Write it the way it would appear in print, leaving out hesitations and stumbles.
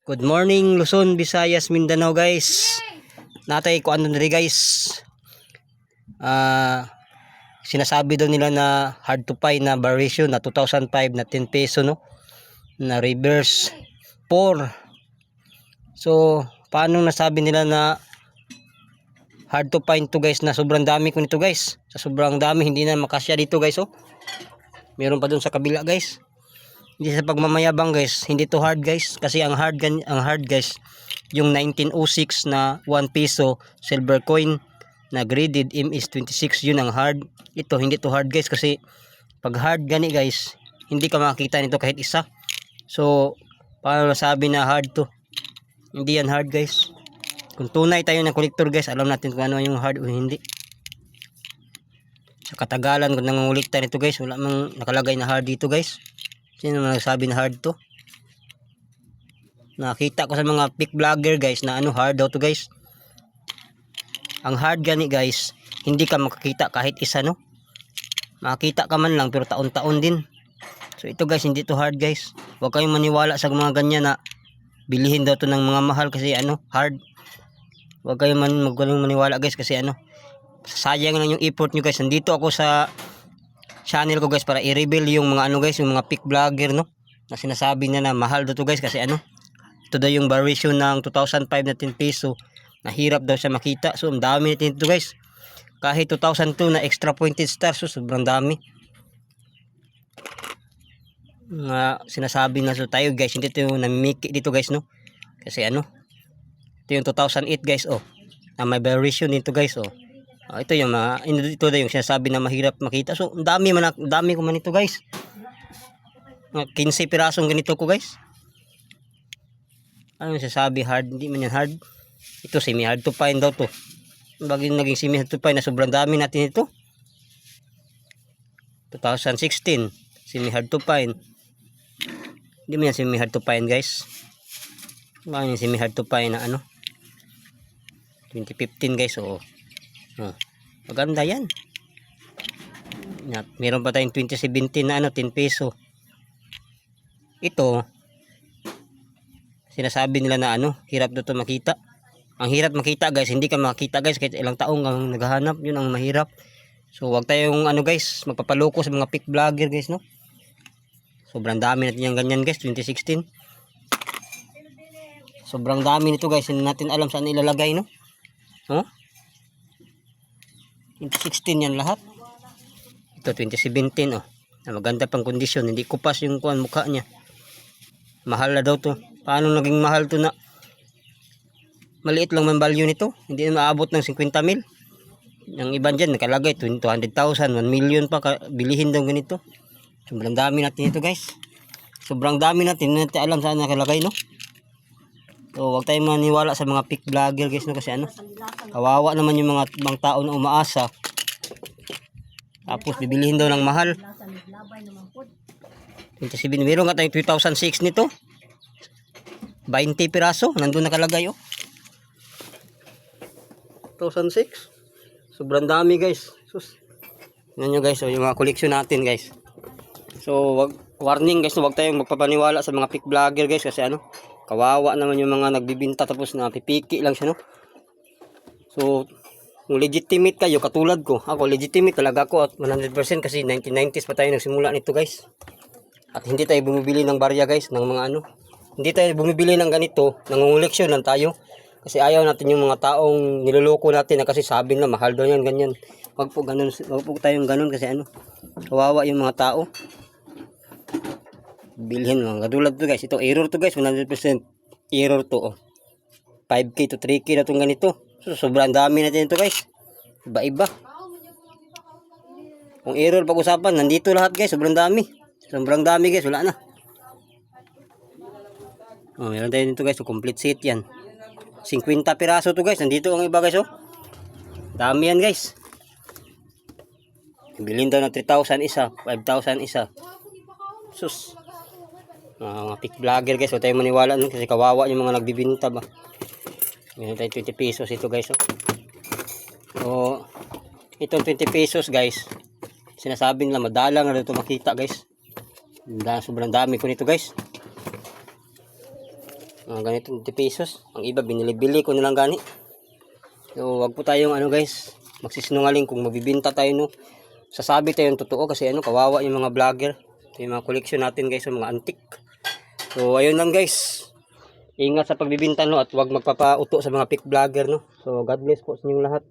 Good morning Luzon, Visayas, Mindanao guys. Natay ko ano diri guys. Sinasabi daw nila na hard to find na variation na 2005 na 10 peso no. Na reverse 4. So, paano nasabi nila na hard to find to guys, na sobrang dami ko nito guys. Sa sobrang dami hindi na makasya dito guys oh. Meron pa doon sa kabila guys. Hindi sa pagmamayabang guys, hindi to hard guys, kasi ang hard guys yung 1906 na 1 peso silver coin na graded MS26, yun ang hard. Ito hindi to hard guys, kasi pag hard gani guys hindi ka makakita nito kahit isa. So paano nasabi na hard to? Hindi yan hard guys. Kung tunay tayo ng collector guys, alam natin kung ano yung hard o hindi. Sa katagalan kung nangungulikta nito guys, wala mang nakalagay na hard dito guys. Sino naman nagsabi na hard to? Nakita ko sa mga pick vlogger guys na ano hard daw to guys. Ang hard gani guys, hindi ka makakita kahit isa no. Makakita ka man lang pero taon-taon din. So ito guys, hindi to hard guys. Huwag kayong maniwala sa mga ganyan na bilihin daw to ng mga mahal kasi ano hard. Huwag kayong maniwala guys, kasi ano sayang lang yung effort nyo guys. Nandito ako sa channel ko guys para i-reveal yung mga ano guys, yung mga pick vlogger no, na sinasabi na mahal daw to guys, kasi ano ito daw yung variation ng 2005 na 10 peso, nahirap daw siya makita. So ang dami natin ito guys, kahit 2002 na extra pointed star, so sobrang dami na sinasabi na. So tayo guys, hindi ito yung namimiki dito guys no, kasi ano ito yung 2008 guys oh, na may variation dito guys oh. Ito yung ito na yung sinasabi na mahirap makita. So dami ko man ito guys, 15 pirasong ganito ko guys. Ano yung sinasabi hard? Hindi man yan hard. Ito semi hard to find daw to. Bagay naging semi hard to find na sobrang dami natin ito. 2016 semi hard to find. Hindi man yan semi hard to find guys. Bakit yung semi hard to find na ano 2015 guys oo. Maganda yan. Meron pa tayong 2017 na ano 10 peso. Ito sinasabi nila na ano hirap daw to makita. Ang hirap makita guys, hindi ka makita guys kahit ilang taong kang naghahanap, yun ang mahirap. So wag tayong ano guys magpapaloko sa mga pick vlogger guys no. Sobrang dami natin yung ganyan guys. 2016 sobrang dami nito guys, hindi natin alam saan ilalagay no. 2016 yan lahat. Ito 2017 oh, na maganda pang kondisyon, hindi kupas yung mukha niya. Mahal na daw to. Paano naging mahal to na maliit lang man value nito, hindi na maabot ng 50 mil. Yung iba dyan nakalagay 200,000, 1 million pa bilihin daw ganito. Sobrang dami natin ito guys, sobrang dami natin, hindi natin alam saan nakalagay no. So huwag tayong maniwala sa mga pick vlogger guys no, kasi ano kawawa naman yung mga ibang tao na umaasa tapos bibilihin daw ng mahal. 27 meron nga tayong 2006 nito 20 piraso nandun nakalagay oh. 2006 sobrang dami guys. Sus, yan nyo guys oh, yung mga collection natin guys. So warning guys, huwag tayong magpapaniwala sa mga pick vlogger guys, kasi ano kawawa naman yung mga nagbibinta tapos na pipiki lang siya no. So kung legitimate kayo katulad ko, ako legitimate talaga ako at 100% kasi 1990s pa tayo nagsimula nito guys. At hindi tayo bumibili ng barya guys, ng mga ano, hindi tayo bumibili ng ganito, nangunguleksyon lang tayo kasi ayaw natin yung mga taong niloloko natin na kasi sabi na mahal daw yan ganyan. Wag po ganun, wag po tayong ganun kasi ano kawawa yung mga tao. Bilhin lang katulad to guys, ito error to guys, 100% error to oh. 5k to 3k na itong ganito. So sobrang dami natin ito guys, iba-iba. Kung error pag-usapan, nandito lahat guys, sobrang dami guys, wala na. Meron tayo dito guys, so complete set yan, 50 piraso to guys, nandito ang iba guys oh. Dami yan guys, bilhin daw na 3,000 isa, 5,000 isa. Sus, mga pick vlogger guys, huwag tayong maniwala nun kasi kawawa yung mga nagbibinta ba. Meron tayo 20 pesos ito guys oh. So itong 20 pesos guys, sinasabi nila madalang na ito makita guys. Sobrang dami ko nito guys. Mga ganito 20 pesos. Ang iba binili-bili ko nilang gani. So wag po tayong ano guys, magsisinungaling kung mabibinta tayo no. Sasabi tayo yung totoo kasi ano, kawawa yung mga vlogger. Ito yung mga collection natin guys, yung mga antique. So ayun lang guys. Ingat sa pagbibinta no at wag magpapauto sa mga pick vlogger no. So God bless po sa inyong lahat.